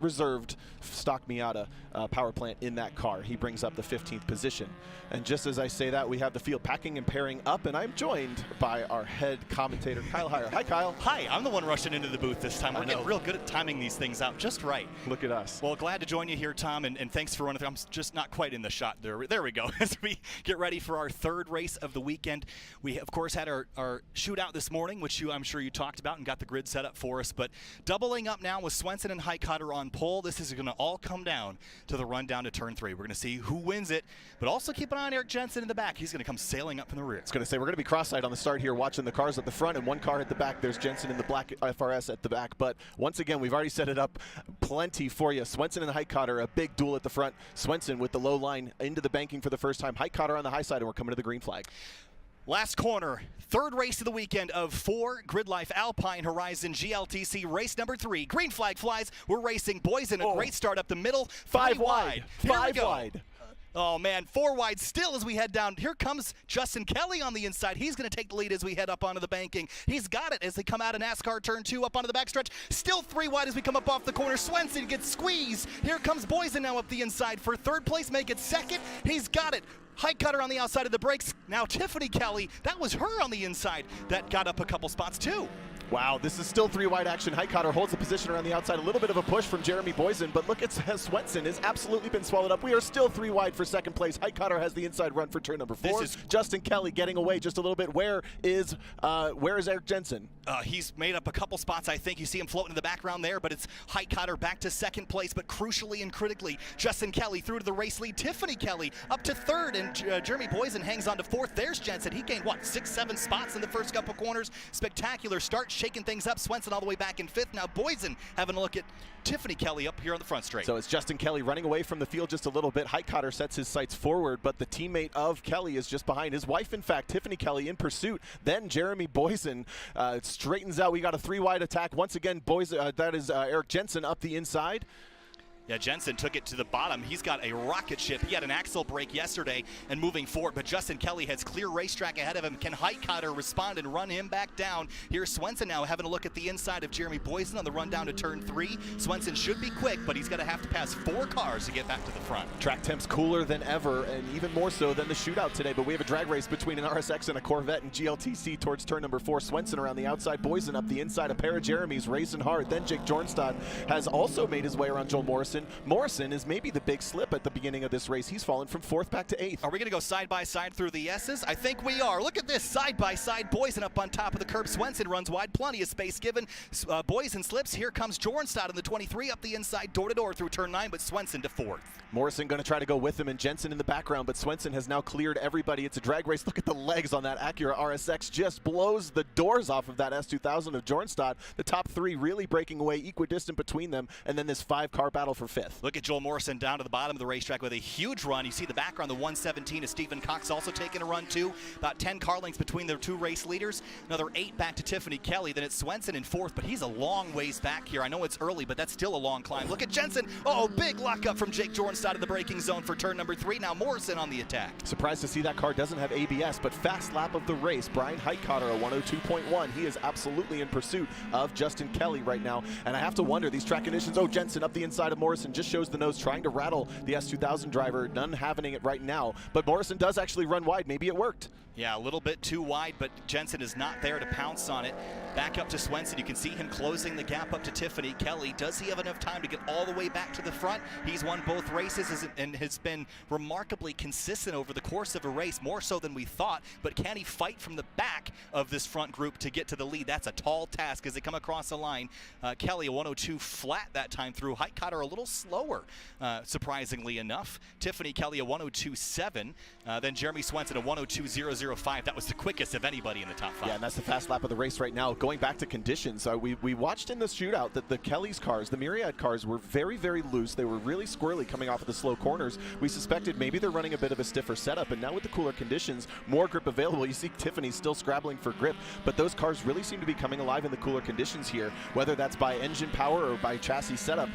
reserved stock Miata power plant in that car. He brings up the 15th position. And just as I say that, we have the field packing and pairing up, and I'm joined by our head commentator, Kyle Heyer. Hi, Kyle. Hi, I'm the one rushing into the booth this time. We're getting real good at timing these things out just right. Look at us. Well, glad to join you here, Tom, and thanks for running through. I'm just not quite in the shot there. There we go. As we get ready for our 3rd race of the weekend, we, of course, had our shootout this morning, which I'm sure you talked about and got the grid set up for us. But doubling up now with Swenson and Highcutter on pole, this is going to all come down to the run down to turn 3. We're going to see who wins it, but also keep an eye on Eric Jensen in the back. He's going to come sailing up from the rear. I was going to say, we're going to be cross-eyed on the start here, watching the cars at the front and one car at the back. There's Jensen in the black FRS at the back, but once again, we've already set it up plenty for you. Swenson and Highcutter, a big duel at the front. Swenson with the low line into the banking for the first time. Highcutter on the high side, and we're coming to the green flag. Last corner, 3rd race of the weekend of 4 GRIDLIFE Alpine Horizon GLTC race number 3. Green flag flies. We're racing Boysen. A great start up the middle. 5 wide. 5 wide. Oh, man, 4 wide still as we head down. Here comes Justin Kelly on the inside. He's going to take the lead as we head up onto the banking. He's got it as they come out of NASCAR turn 2 up onto the backstretch. Still 3 wide as we come up off the corner. Swenson gets squeezed. Here comes Boysen now up the inside for 3rd place. Make it 2nd. He's got it. Highcutter on the outside of the brakes. Now Tiffany Kelly, that was her on the inside that got up a couple spots too. Wow, this is still 3 wide action. Highcutter holds the position around the outside. A little bit of a push from Jeremy Boysen, but look at Swenson has absolutely been swallowed up. We are still 3 wide for 2nd place. Highcutter has the inside run for turn number 4. This is Justin Kelly getting away just a little bit. Where is Eric Jensen? He's made up a couple spots, I think. You see him floating in the background there, but it's Highcutter back to 2nd place, but crucially and critically, Justin Kelly through to the race lead. Tiffany Kelly up to 3rd, and Jeremy Boysen hangs on to 4th. There's Jensen. He gained, what, 6-7 spots in the first couple corners. Spectacular start, shaking things up. Swenson all the way back in 5th. Now Boysen having a look at Tiffany Kelly up here on the front straight. So it's Justin Kelly running away from the field just a little bit. Highcutter sets his sights forward, but the teammate of Kelly is just behind. His wife, in fact, Tiffany Kelly, in pursuit. Then Jeremy Boysen straightens out. We got a 3 wide attack. Once again, that is Eric Jensen up the inside. Yeah, Jensen took it to the bottom. He's got a rocket ship. He had an axle break yesterday and moving forward, but Justin Kelly has clear racetrack ahead of him. Can Highcutter respond and run him back down? Here's Swenson now having a look at the inside of Jeremy Boysen on the run down to turn 3. Swenson should be quick, but he's going to have to pass 4 cars to get back to the front. Track temp's cooler than ever, and even more so than the shootout today, but we have a drag race between an RSX and a Corvette and GLTC towards turn number 4. Swenson around the outside, Boysen up the inside, a pair of Jeremys racing hard. Then Jake Jornstad has also made his way around Joel Morrison Morrison. Morrison is maybe the big slip at the beginning of this race. He's fallen from 4th back to 8th. Are we going to go side by side through the S's? I think we are. Look at this, side by side. Boysen up on top of the curb. Swenson runs wide, plenty of space given. Boysen slips. Here comes Jornstad in the 23 up the inside, door to door through turn 9, but Swenson to 4th. Morrison going to try to go with him, and Jensen in the background, but Swenson has now cleared everybody. It's a drag race. Look at the legs on that Acura RSX. Just blows the doors off of that S2000 of Jornstad. The top 3 really breaking away, equidistant between them, and then this 5-car battle for 5th. Look at Joel Morrison down to the bottom of the racetrack with a huge run. You see the background, the 117 is Stephen Cox also taking a run too. About 10 car lengths between the 2 race leaders. Another 8 back to Tiffany Kelly. Then it's Swenson in 4th, but he's a long ways back here. I know it's early, but that's still a long climb. Look at Jensen. Oh, big lockup from Jake Jornstad in the braking zone for turn number 3. Now Morrison on the attack. Surprised to see that car doesn't have ABS, but fast lap of the race. Brian Heitkotter, a 102.1. He is absolutely in pursuit of Justin Kelly right now. And I have to wonder, these track conditions, oh, Jensen up the inside of Morrison, just shows the nose, trying to rattle the S2000 driver. None having it right now. But Morrison does actually run wide. Maybe it worked. Yeah, a little bit too wide, but Jensen is not there to pounce on it. Back up to Swenson. You can see him closing the gap up to Tiffany Kelly. Does he have enough time to get all the way back to the front? He's won both races and has been remarkably consistent over the course of a race, more so than we thought. But can he fight from the back of this front group to get to the lead? That's a tall task as they come across the line. Kelly, a 102 flat that time through. Heitkotter a little slower, surprisingly enough. Tiffany Kelly, a 102.7. Then Jeremy Swenson, a 102.005. That was the quickest of anybody in the top 5. Yeah, and that's the fast lap of the race right now. Going back to conditions, we watched in the shootout that the Kelly's cars, the Myriad cars, were very, very loose. They were really squirrely coming off of the slow corners. We suspected maybe they're running a bit of a stiffer setup, and now with the cooler conditions, more grip available. You see Tiffany still scrabbling for grip, but those cars really seem to be coming alive in the cooler conditions here, whether that's by engine power or by chassis setup.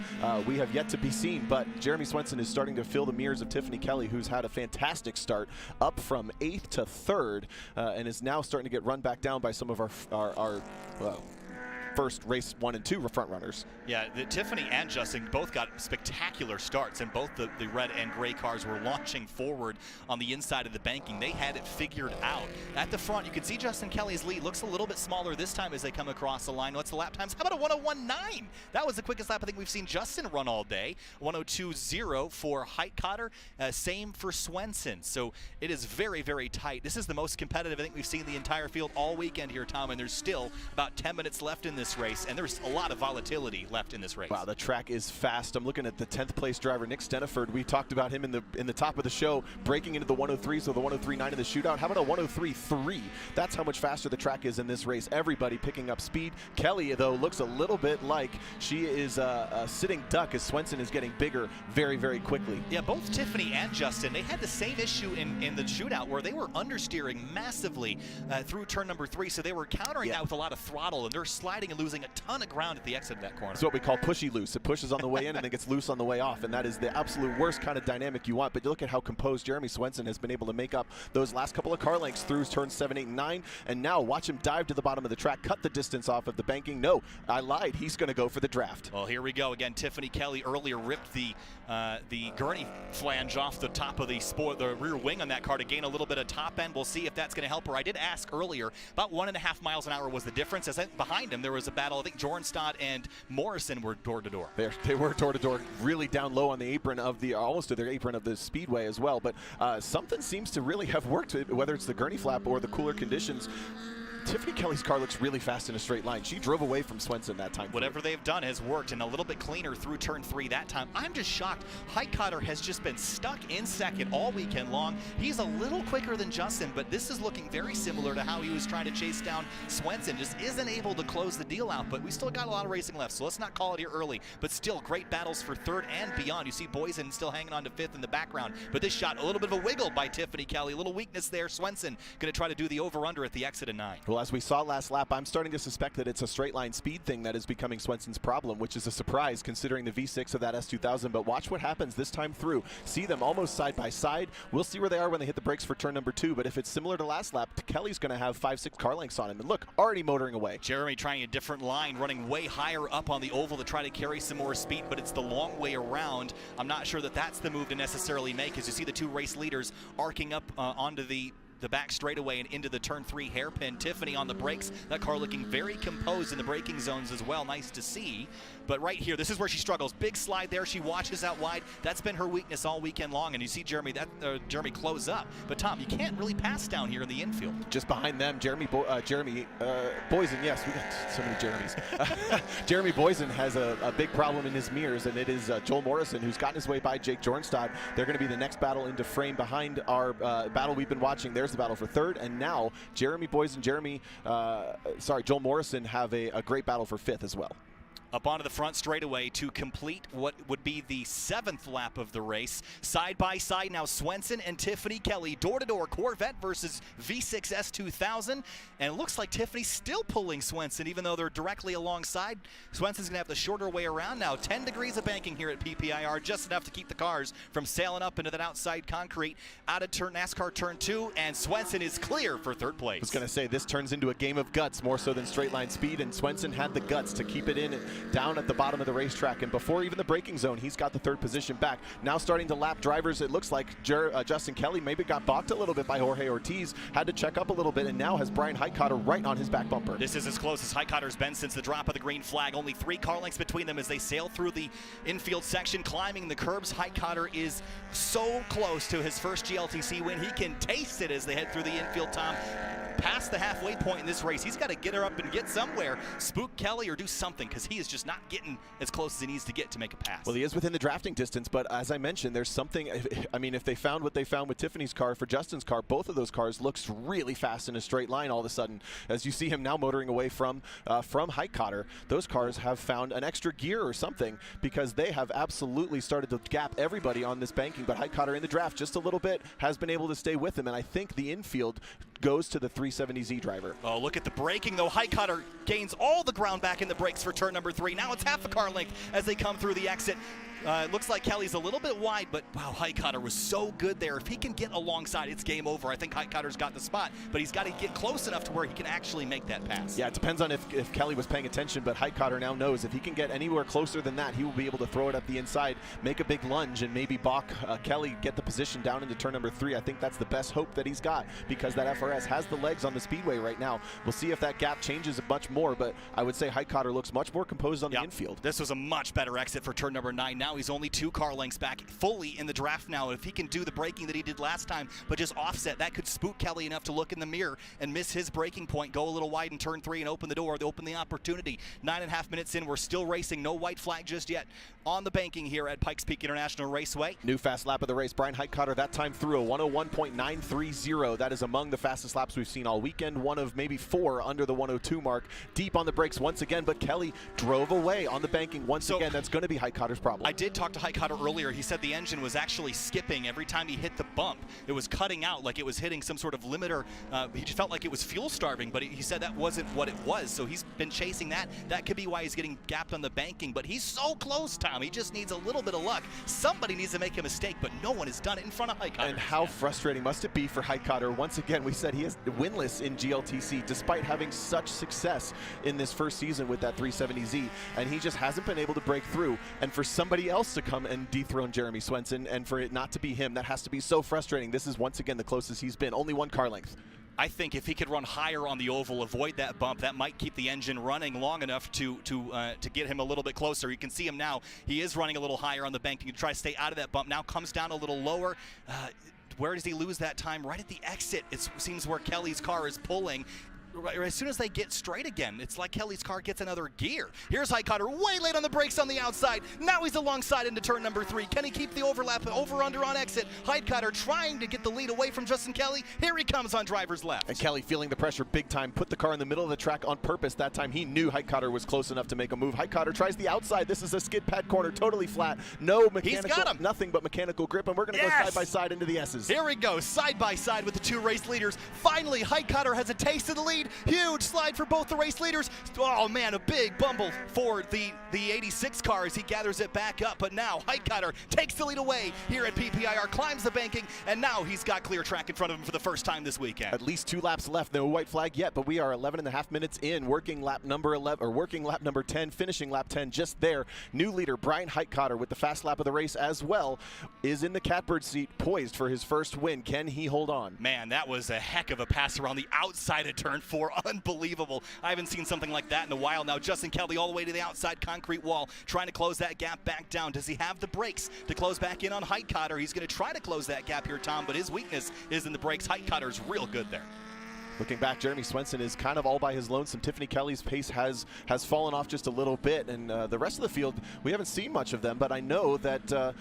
We have yet to be seen, but Jeremy Swenson is starting to fill the mirrors of Tiffany Kelly, who's had a fantastic start, up from 8th to 3rd, and is now starting to get run back down by some of our first race 1 and 2 front runners. Yeah, Tiffany and Justin both got spectacular starts, and both the red and gray cars were launching forward on the inside of the banking. They had it figured out. At the front, you can see Justin Kelly's lead looks a little bit smaller this time as they come across the line. What's the lap times? How about a 101.9? That was the quickest lap I think we've seen Justin run all day. 102.0 for Heitkotter, same for Swenson. So it is very, very tight. This is the most competitive I think we've seen the entire field all weekend here, Tom, and there's still about 10 minutes left in this race, and there's a lot of volatility left in this race. Wow, the track is fast. I'm looking at the 10th place driver, Nick Steniford. We talked about him in the top of the show, breaking into the 103s, so the 103.9 in the shootout. How about a 103.3? That's how much faster the track is in this race. Everybody picking up speed. Kelly, though, looks a little bit like she is a sitting duck as Swenson is getting bigger very, very quickly. Yeah, both Tiffany and Justin, they had the same issue in the shootout where they were understeering massively through turn number 3, so they were countering that with a lot of throttle, and they're sliding and losing a ton of ground at the exit of that corner. It's what we call pushy loose. It pushes on the way in and then gets loose on the way off, and that is the absolute worst kind of dynamic you want. But you look at how composed Jeremy Swenson has been able to make up those last couple of car lengths through turns 7, 8, and 9, and now watch him dive to the bottom of the track, cut the distance off of the banking. No, I lied. He's going to go for the draft. Well, here we go again. Tiffany Kelly earlier ripped the gurney flange off the top of the rear wing on that car to gain a little bit of top end. We'll see if that's going to help her. I did ask earlier, about 1.5 miles an hour was the difference. As behind him, there was a battle. I think Jornstad and Morrison were door to door. They were door to door, really down low on the apron of almost to their apron of the speedway as well. But something seems to really have worked, whether it's the gurney flap or the cooler conditions. Tiffany Kelly's car looks really fast in a straight line. She drove away from Swenson that time. Whatever they've done has worked, and a little bit cleaner through turn 3 that time. I'm just shocked. Heitkotter has just been stuck in second all weekend long. He's a little quicker than Justin, but this is looking very similar to how he was trying to chase down Swenson. Just isn't able to close the deal out, but we still got a lot of racing left, so let's not call it here early. But still, great battles for 3rd and beyond. You see Boysen still hanging on to 5th in the background, but this shot, a little bit of a wiggle by Tiffany Kelly. A little weakness there. Swenson going to try to do the over-under at the exit of 9. Well, as we saw last lap, I'm starting to suspect that it's a straight line speed thing that is becoming Swenson's problem, which is a surprise considering the V6 of that S2000. But watch what happens this time through. See them almost side by side. We'll see where they are when they hit the brakes for turn number 2. But if it's similar to last lap, Kelly's going to have 5, 6 car lengths on him. And look, already motoring away. Jeremy trying a different line, running way higher up on the oval to try to carry some more speed, but it's the long way around. I'm not sure that that's the move to necessarily make, as you see the 2 race leaders arcing up onto the the back straightaway and into the turn 3 hairpin. Tiffany on the brakes. That car looking very composed in the braking zones as well. Nice to see. But right here, this is where she struggles. Big slide there. She watches out wide. That's been her weakness all weekend long. And you see Jeremy close up. But Tom, you can't really pass down here in the infield. Just behind them, Jeremy Boysen. Yes, we got so many Jeremys. Jeremy Boysen has a big problem in his mirrors, and it is Joel Morrison, who's gotten his way by Jake Jornstad. They're going to be the next battle into frame behind our battle we've been watching. There's the battle for third, and now Jeremy Boysen, Joel Morrison have a great battle for fifth as well. Up onto the front straightaway to complete what would be the 7th lap of the race. Side by side now, Swenson and Tiffany Kelly. Door-to-door Corvette versus V6 S2000. And it looks like Tiffany's still pulling Swenson, even though they're directly alongside. Swenson's going to have the shorter way around now. 10 degrees of banking here at PPIR, just enough to keep the cars from sailing up into that outside concrete. Out of NASCAR turn 2, and Swenson is clear for third place. I was going to say, this turns into a game of guts more so than straight line speed, and Swenson had the guts to keep it in down at the bottom of the racetrack, and before even the braking zone, he's got the third position back. Now starting to lap drivers. It looks like Justin Kelly maybe got balked a little bit by Jorge Ortiz, had to check up a little bit, and now has Brian Heitkotter right on his back bumper. This is as close as Heitkotter's been since the drop of the green flag. Only 3 car lengths between them as they sail through the infield section, climbing the curbs. Heitkotter is so close to his first GLTC win. He can taste it as they head through the infield, Tom. Past the halfway point in this race, he's got to get her up and get somewhere, spook Kelly or do something, because he is just not getting as close as he needs to get to make a pass. Well, he is within the drafting distance, but as I mentioned, there's something. I mean, if they found what they found with Tiffany's car for Justin's car, both of those cars looks really fast in a straight line all of a sudden. As you see him now motoring away from Heitkotter, those cars have found an extra gear or something, because they have absolutely started to gap everybody on this banking. But Heitkotter in the draft just a little bit has been able to stay with him, and I think the infield goes to the 370Z driver. Oh, look at the braking, though. Heitkotter gains all the ground back in the brakes for turn number 3. Now it's half a car length as they come through the exit. It looks like Kelly's a little bit wide, but wow, Heitkotter was so good there. If he can get alongside, it's game over. I think Heitkotter's got the spot, but he's got to get close enough to where he can actually make that pass. Yeah, it depends on if Kelly was paying attention, but Heitkotter now knows if he can get anywhere closer than that, he will be able to throw it up the inside, make a big lunge, and maybe balk Kelly, get the position down into turn number 3. I think that's the best hope that he's got, because that FRS has the legs on the speedway right now. We'll see if that gap changes much more, but I would say Heitkotter looks much more composed on the infield. This was a much better exit for turn number 9. Now he's only 2 car lengths back, fully in the draft now. If he can do the braking that he did last time, but just offset, that could spook Kelly enough to look in the mirror and miss his braking point, go a little wide in turn 3 and open the door, open the opportunity. 9.5 minutes in, we're still racing. No white flag just yet on the banking here at Pikes Peak International Raceway. New fast lap of the race. Brian Heitkotter that time through a 101.930. That is among the fastest laps we've seen all weekend. One of maybe 4 under the 102 mark. Deep on the brakes once again, but Kelly drove away on the banking once again. That's going to be Heitkotter's problem. I did talk to Heitkotter earlier. He said the engine was actually skipping every time he hit the bump. It was cutting out like it was hitting some sort of limiter. He just felt like it was fuel starving, but he said that wasn't what it was. So he's been chasing that. That could be why he's getting gapped on the banking, but he's so close, Tom. He just needs a little bit of luck. Somebody needs to make a mistake, but no one has done it in front of Heitkotter. And how frustrating must it be for Heitkotter? Once again, we said he is winless in GLTC despite having such success in this first season with that 370Z, and he just hasn't been able to break through. And for somebody else to come and dethrone Jeremy Swenson, and for it not to be him, that has to be so frustrating. This is once again the closest he's been, only 1 car length. I think if he could run higher on the oval, avoid that bump, that might keep the engine running long enough to get him a little bit closer. You can see him now. He is running a little higher on the banking to try to stay out of that bump. Now comes down a little lower. Where does he lose that time? Right at the exit. It seems where Kelly's car is pulling. As soon as they get straight again, it's like Kelly's car gets another gear. Here's Heitkotter way late on the brakes on the outside. Now he's alongside into turn number 3. Can he keep the overlap, over-under on exit? Heitkotter trying to get the lead away from Justin Kelly. Here he comes on driver's left. And Kelly feeling the pressure big time, put the car in the middle of the track on purpose. That time he knew Heitkotter was close enough to make a move. Heitkotter tries the outside. This is a skid pad corner, totally flat. No mechanical, nothing but mechanical grip, and we're going to go side by side into the S's. Here we go, side by side with the 2 race leaders. Finally, Heitkotter has a taste of the lead. Huge slide for both the race leaders. Oh man, a big bumble for the 86 car as he gathers it back up. But now Heitkotter takes the lead away here at PPIR, climbs the banking, and now he's got clear track in front of him for the first time this weekend. At least 2 laps left. No white flag yet, but we are 11.5 minutes in. Working lap number 11, or working lap number 10, finishing lap 10 just there. New leader Brian Heitkotter with the fast lap of the race as well is in the catbird seat, poised for his first win. Can he hold on? Man, that was a heck of a pass around the outside of turn 4. Unbelievable. I haven't seen something like that in a while now. Justin Kelly all the way to the outside concrete wall, trying to close that gap back down. Does he have the brakes to close back in on Heitkotter? He's going to try to close that gap here, Tom, but his weakness is in the brakes. Heitkotter's real good there. Looking back, Jeremy Swenson is kind of all by his lonesome. Tiffany Kelly's pace has fallen off just a little bit, and the rest of the field, we haven't seen much of them, but I know that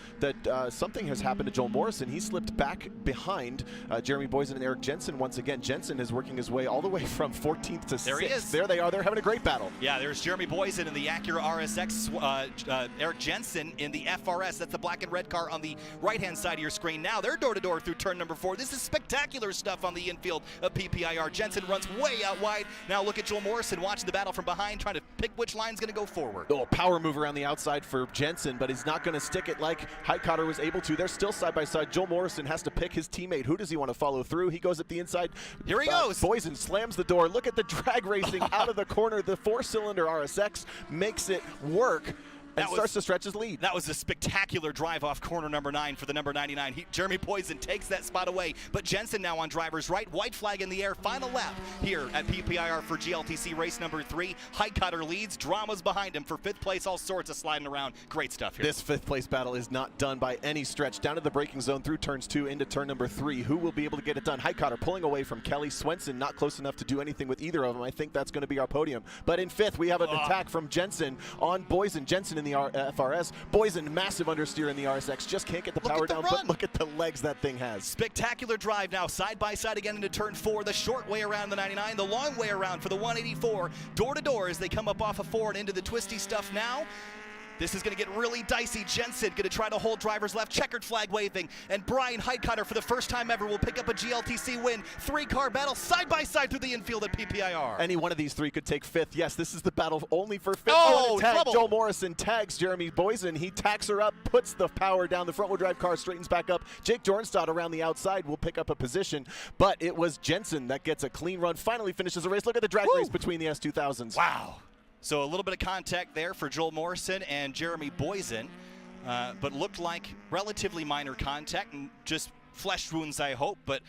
something has happened to Joel Morrison. He slipped back behind Jeremy Boysen and Eric Jensen once again. Jensen is working his way all the way from 14th to 6th. There he is. There they are. They're having a great battle. Yeah, there's Jeremy Boysen in the Acura RSX, Eric Jensen in the FRS. That's the black and red car on the right-hand side of your screen. Now they're door-to-door through turn number 4. This is spectacular stuff on the infield of PPIR. Jensen runs way out wide. Now look at Joel Morrison watching the battle from behind, trying to pick which line's going to go forward. Oh, power move around the outside for Jensen, but he's not going to stick it like Heitkotter was able to. They're still side by side. Joel Morrison has to pick his teammate. Who does he want to follow through? He goes up the inside. Here he goes. Boysen slams the door. Look at the drag racing out of the corner. The 4-cylinder RSX makes it work. And starts to stretch his lead. That was a spectacular drive off corner number 9 for the number 99. Jeremy Boysen takes that spot away, but Jensen now on driver's right. White flag in the air. Final lap here at PPIR for GLTC race number 3. Heitkotter leads. Drama's behind him for 5th place. All sorts of sliding around. Great stuff here. This 5th place battle is not done by any stretch. Down to the braking zone through turns 2 into turn number 3. Who will be able to get it done? Heitkotter pulling away from Kelly. Swenson not close enough to do anything with either of them. I think that's going to be our podium. But in 5th, we have an attack from Jensen on Boysen. Jensen in the FRS. Boysen, massive understeer in the RSX. Just can't get the power down, but look at the legs that thing has. Spectacular drive now, side by side again into turn 4. The short way around the 99, the long way around for the 184. Door to door as they come up off of 4 and into the twisty stuff now. This is going to get really dicey. Jensen going to try to hold driver's left, checkered flag waving, and Brian Heitkotter for the first time ever will pick up a GLTC win. 3-car battle side by side through the infield at PPIR. Any one of these 3 could take 5th. Yes, this is the battle only for 5th. Oh, trouble. Joel Morrison tags Jeremy Boysen. He tacks her up, puts the power down. The front-wheel drive car straightens back up. Jake Jornstad around the outside will pick up a position, but it was Jensen that gets a clean run, finally finishes the race. Look at the drag race between the S2000s. Wow. So a little bit of contact there for Joel Morrison and Jeremy Boysen, but looked like relatively minor contact and just flesh wounds, I hope. But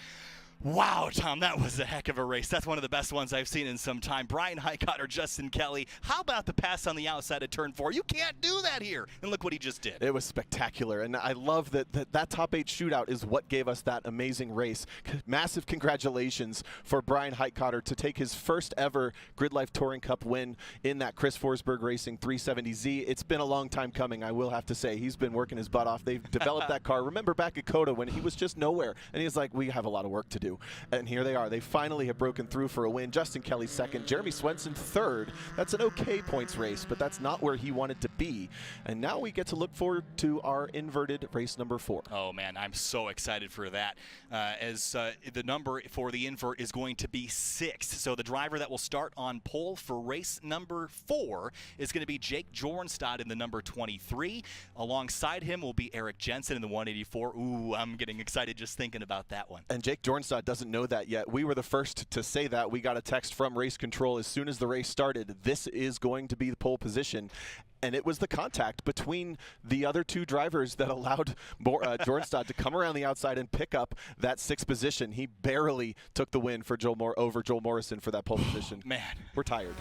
wow, Tom, that was a heck of a race. That's one of the best ones I've seen in some time. Brian Heitkotter, Justin Kelly. How about the pass on the outside of turn 4? You can't do that here. And look what he just did. It was spectacular, and I love that top 8 shootout is what gave us that amazing race. Massive congratulations for Brian Heitkotter to take his first ever GRIDLIFE Touring Cup win in that Chris Forsberg Racing 370Z. It's been a long time coming, I will have to say. He's been working his butt off. They've developed that car. Remember back at COTA when he was just nowhere, and he was like, we have a lot of work to do. And here they are. They finally have broken through for a win. Justin Kelly 2nd, Jeremy Swenson 3rd. That's an okay points race, but that's not where he wanted to be. And now we get to look forward to our inverted race number 4. Oh man, I'm so excited for that. The number for the invert is going to be 6. So the driver that will start on pole for race number 4 is going to be Jake Jornstad in the number 23. Alongside him will be Eric Jensen in the 184. Ooh, I'm getting excited just thinking about that one. And Jake Jornstad doesn't know that yet. We were the first to say that. We got a text from race control as soon as the race started. This is going to be the pole position. And it was the contact between the other 2 drivers that allowed Jornstad to come around the outside and pick up that 6th position. He barely took the win for over Joel Morrison for that pole position. Man. We're tired.